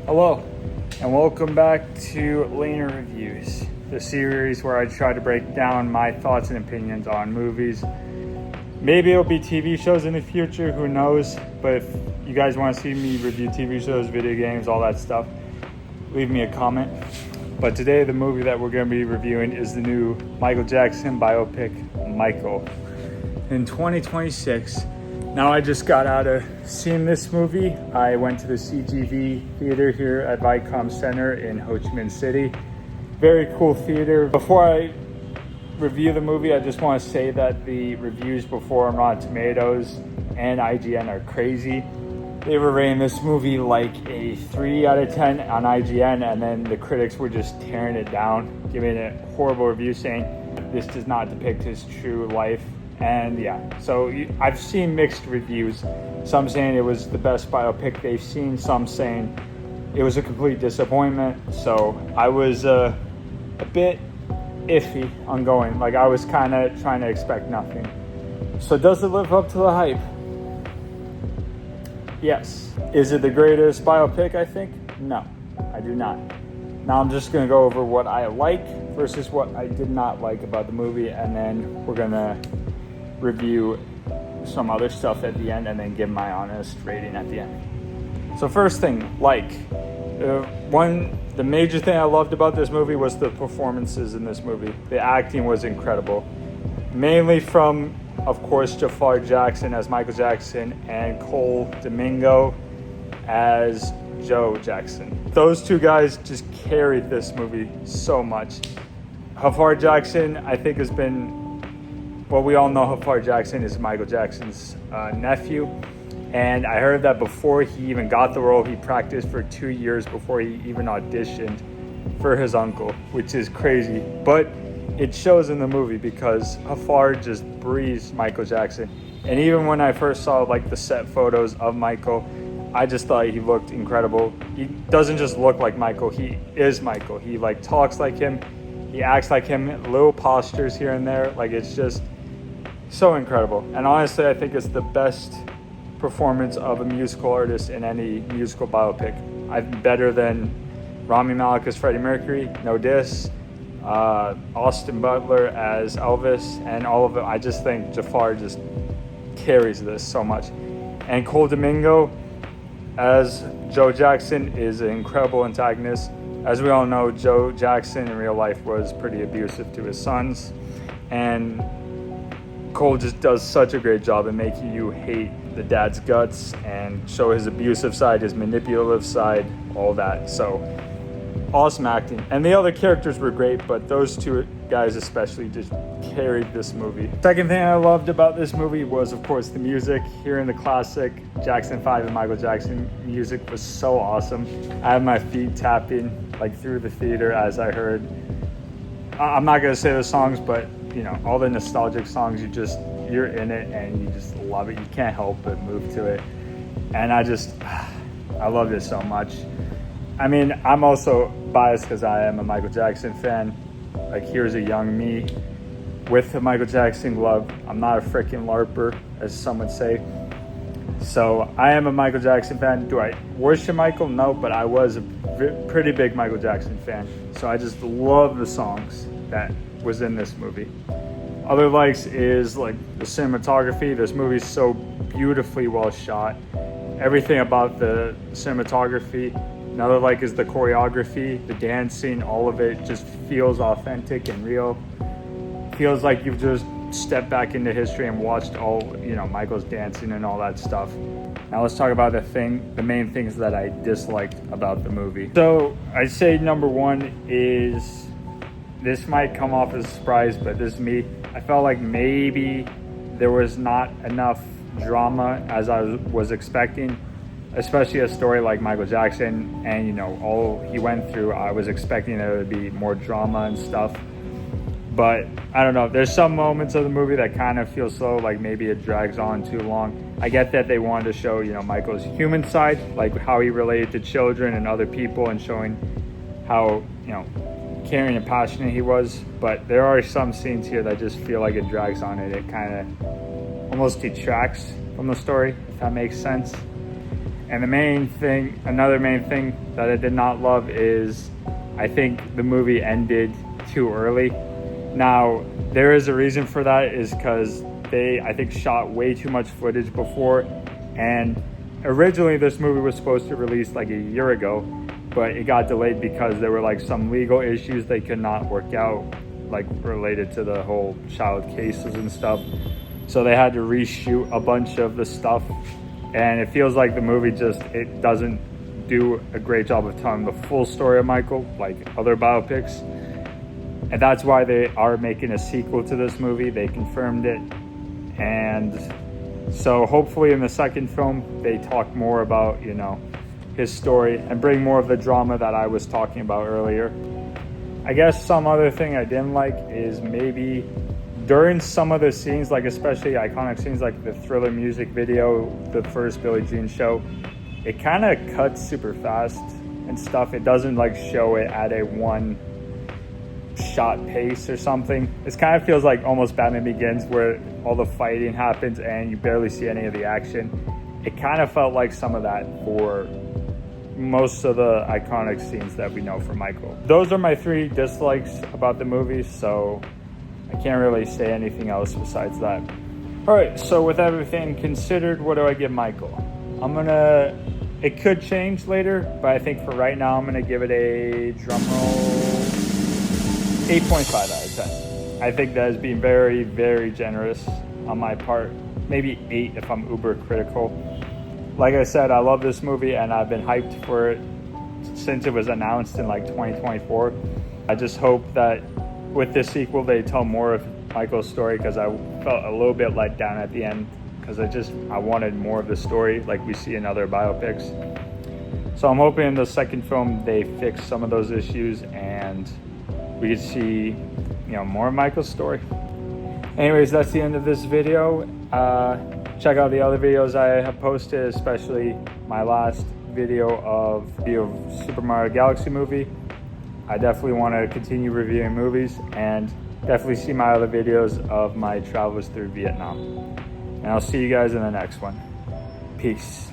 Hello, and welcome back to Laner Reviews, the series where I try to break down my thoughts and opinions on movies. Maybe it'll be TV shows in the future, who knows? But if you guys want to see me review TV shows, video games, all that stuff, leave me a comment. But today, the movie that we're going to be reviewing is the new Michael Jackson biopic, Michael, in 2026. Now, I just got out of seeing this movie. I went to the CGV theater here at Viacom Center in Ho Chi Minh City. Very cool theater. Before I review the movie, I just want to say that the reviews before on Rotten Tomatoes and IGN are crazy. They were rating this movie like a 3 out of 10 on IGN, and then the critics were just tearing it down, giving it a horrible review saying this does not depict his true life. And yeah, so I've seen mixed reviews. Some saying it was the best biopic they've seen, some saying it was a complete disappointment. So I was a bit iffy on going. Like, I was kind of trying to expect nothing. So does it live up to the hype? Yes. Is it the greatest biopic, I think? No, I do not. Now I'm just going to go over what I like versus what I did not like about the movie, and then we're going to review some other stuff at the end and then give my honest rating at the end. So first thing, the major thing I loved about this movie was the performances in this movie. The acting was incredible. Mainly from, of course, Jafar Jackson as Michael Jackson and Cole Domingo as Joe Jackson. Those two guys just carried this movie so much. Jafar Jackson, I think, has been... Well, we all know Jafar Jackson is Michael Jackson's nephew. And I heard that before he even got the role, he practiced for 2 years before he even auditioned for his uncle, which is crazy. But it shows in the movie because Jafar just breathes Michael Jackson. And even when I first saw the set photos of Michael, I just thought he looked incredible. He doesn't just look like Michael, he is Michael. He talks like him, he acts like him, little postures here and there. It's just so incredible. And honestly, I think it's the best performance of a musical artist in any musical biopic. Better than Rami Malek as Freddie Mercury, no diss, Austin Butler as Elvis, and all of it. I just think Jafar just carries this so much. And Cole Domingo as Joe Jackson is an incredible antagonist. As we all know, Joe Jackson in real life was pretty abusive to his sons, and Cole just does such a great job in making you hate the dad's guts and show his abusive side, his manipulative side, all that. So awesome acting. And the other characters were great, but those two guys especially just carried this movie. Second thing I loved about this movie was, of course, the music. Hearing the classic Jackson 5 and Michael Jackson music was so awesome. I had my feet tapping through the theater as I heard. I'm not going to say the songs, but all the nostalgic songs, you're in it and you just love it. You can't help but move to it. And I loved it so much. I mean, I'm also biased because I am a Michael Jackson fan. Here's a young me with a Michael Jackson glove. I'm not a freaking LARPer, as some would say. So I am a Michael Jackson fan. Do I worship Michael? No, but I was a pretty big Michael Jackson fan. So I just love the songs that was in this movie. Other likes is the cinematography. This movie is so beautifully well shot. Everything about the cinematography. Another like is the choreography, the dancing, all of it just feels authentic and real. Feels like you've just stepped back into history and watched all, Michael's dancing and all that stuff. Now let's talk about the main things that I disliked about the movie. So I'd say number one is, this might come off as a surprise, but this is me. I felt like maybe there was not enough drama as I was expecting, especially a story like Michael Jackson and, all he went through. I was expecting there to be more drama and stuff. But I don't know, there's some moments of the movie that kind of feel slow, maybe it drags on too long. I get that they wanted to show, Michael's human side, how he related to children and other people and showing how, caring and passionate he was. But there are some scenes here that just feel like it drags on it. It kind of almost detracts from the story, if that makes sense. And another main thing that I did not love is I think the movie ended too early. Now, there is a reason for that, is because they, I think, shot way too much footage before. And originally this movie was supposed to release like a year ago, but it got delayed because there were like some legal issues they could not work out, like related to the whole child cases and stuff. So they had to reshoot a bunch of the stuff. And it feels like the movie it doesn't do a great job of telling the full story of Michael, like other biopics. And that's why they are making a sequel to this movie. They confirmed it. And so hopefully in the second film, they talk more about, his story and bring more of the drama that I was talking about earlier. I guess some other thing I didn't like is maybe during some of the scenes, like especially iconic scenes like the Thriller music video, the first Billie Jean show, it kind of cuts super fast and stuff. It doesn't like show it at a one shot pace or something. It kind of feels like almost Batman Begins, where all the fighting happens and you barely see any of the action. It kind of felt like some of that for most of the iconic scenes that we know from Michael. Those are my 3 dislikes about the movie, so I can't really say anything else besides that. All right, so with everything considered, what do I give Michael? It could change later, but I think for right now, I'm gonna give it a drumroll 8.5 out of 10. I think that is being very, very generous on my part. Maybe 8 if I'm uber critical. Like I said, I love this movie and I've been hyped for it since it was announced in like 2024. I just hope that with this sequel, they tell more of Michael's story, because I felt a little bit let down at the end, because I wanted more of the story like we see in other biopics. So I'm hoping in the second film they fix some of those issues and we can see, more of Michael's story. Anyways, that's the end of this video. Check out the other videos I have posted, especially my last video of Super Mario Galaxy movie. I definitely want to continue reviewing movies, and definitely see my other videos of my travels through Vietnam. And I'll see you guys in the next one. Peace.